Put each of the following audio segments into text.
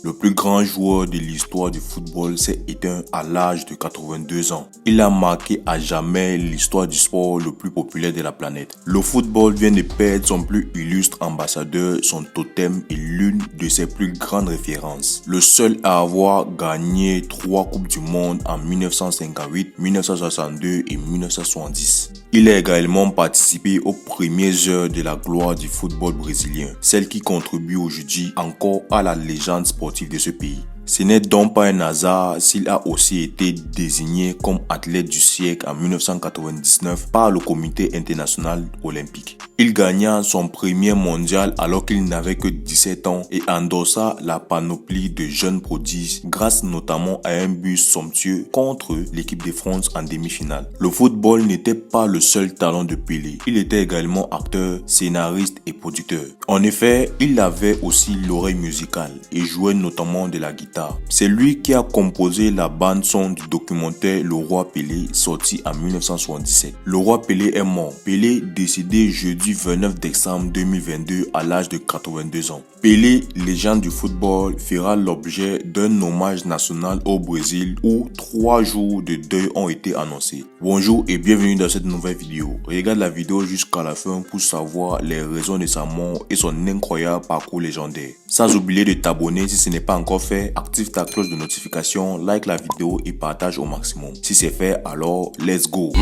Le plus grand joueur de l'histoire du football s'est éteint à l'âge de 82 ans. Il a marqué à jamais l'histoire du sport le plus populaire de la planète. Le football vient de perdre son plus illustre ambassadeur, son totem et l'une de ses plus grandes références. Le seul à avoir gagné 3 Coupes du Monde en 1958, 1962 et 1970. Il a également participé aux premières heures de la gloire du football brésilien, celle qui contribue aujourd'hui encore à la légende sportive de ce pays. Ce n'est donc pas un hasard s'il a aussi été désigné comme athlète du siècle en 1999 par le Comité international olympique. Il gagna son premier mondial alors qu'il n'avait que 17 ans et endossa la panoplie de jeunes prodiges grâce notamment à un but somptueux contre l'équipe de France en demi-finale. Le football n'était pas le seul talent de Pelé. Il était également acteur, scénariste et producteur. En effet, il avait aussi l'oreille musicale et jouait notamment de la guitare. C'est lui qui a composé la bande-son du documentaire Le Roi Pelé sorti en 1977. Le Roi Pelé est mort. Pelé décédé jeudi 29 décembre 2022 à l'âge de 82 ans. Pelé, légende du football, fera l'objet d'un hommage national au Brésil où 3 jours de deuil ont été annoncés. Bonjour et bienvenue dans cette nouvelle vidéo. Regarde la vidéo jusqu'à la fin pour savoir les raisons de sa mort et son incroyable parcours légendaire. Sans oublier de t'abonner si ce n'est pas encore fait, active ta cloche de notification, like la vidéo et partage au maximum. Si c'est fait, alors let's go.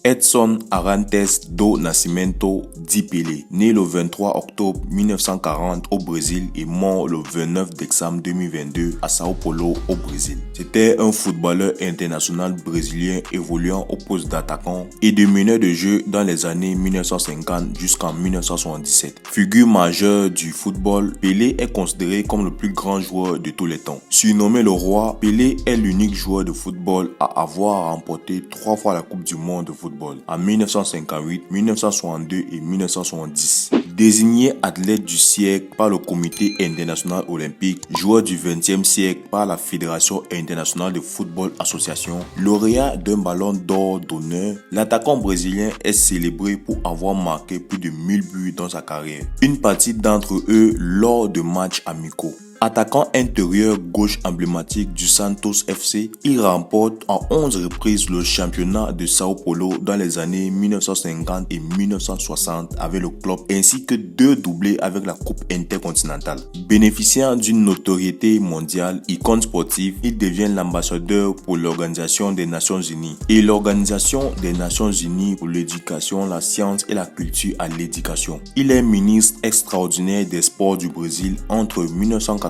Edson Arantes do Nascimento dit Pelé, né le 23 octobre 1940 au Brésil et mort le 29 décembre 2022 à Sao Paulo au Brésil. C'était un footballeur international brésilien évoluant au poste d'attaquant et de meneur de jeu dans les années 1950 jusqu'en 1977. Figure majeure du football, Pelé est considéré comme le plus grand joueur de tous les temps. Surnommé le roi, Pelé est l'unique joueur de football à avoir remporté 3 fois la Coupe du Monde de football. En 1958, 1962 et 1970. Désigné athlète du siècle par le Comité international olympique, joueur du XXe siècle par la Fédération internationale de football association, lauréat d'un ballon d'or d'honneur, l'attaquant brésilien est célébré pour avoir marqué plus de 1000 buts dans sa carrière. Une partie d'entre eux lors de matchs amicaux. Attaquant intérieur gauche emblématique du Santos FC, il remporte en 11 reprises le championnat de Sao Paulo dans les années 1950 et 1960 avec le club ainsi que 2 doublés avec la Coupe intercontinentale. Bénéficiant d'une notoriété mondiale, icône sportive, il devient l'ambassadeur pour l'Organisation des Nations Unies et l'Organisation des Nations Unies pour l'éducation, la science et la culture à l'éducation. Il est ministre extraordinaire des sports du Brésil entre 1995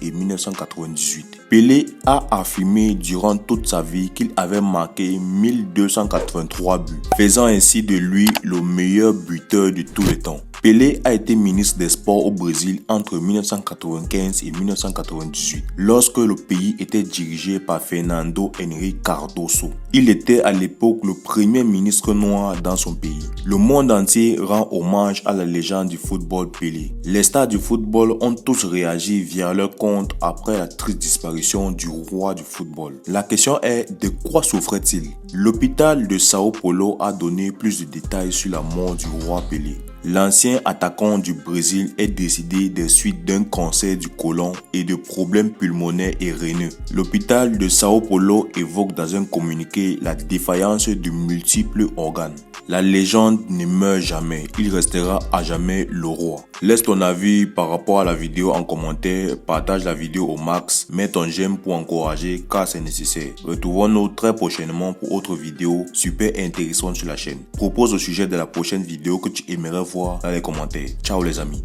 et 1998. Pelé a affirmé durant toute sa vie qu'il avait marqué 1283 buts, faisant ainsi de lui le meilleur buteur de tous les temps. Pelé a été ministre des Sports au Brésil entre 1995 et 1998, lorsque le pays était dirigé par Fernando Henrique Cardoso. Il était à l'époque le premier ministre noir dans son pays. Le monde entier rend hommage à la légende du football Pelé. Les stars du football ont tous réagi via leur compte après la triste disparition du roi du football. La question est, de quoi souffrait-il? L'hôpital de Sao Paulo a donné plus de détails sur la mort du roi Pelé. L'ancien attaquant du Brésil est décédé des suites d'un cancer du côlon et de problèmes pulmonaires et rénaux. L'hôpital de Sao Paulo évoque dans un communiqué la défaillance de multiples organes. La légende ne meurt jamais, il restera à jamais le roi. Laisse ton avis par rapport à la vidéo en commentaire, partage la vidéo au max, mets ton j'aime pour encourager car c'est nécessaire. Retrouvons-nous très prochainement pour autre vidéo super intéressante sur la chaîne. Propose le sujet de la prochaine vidéo que tu aimerais voir dans les commentaires. Ciao les amis.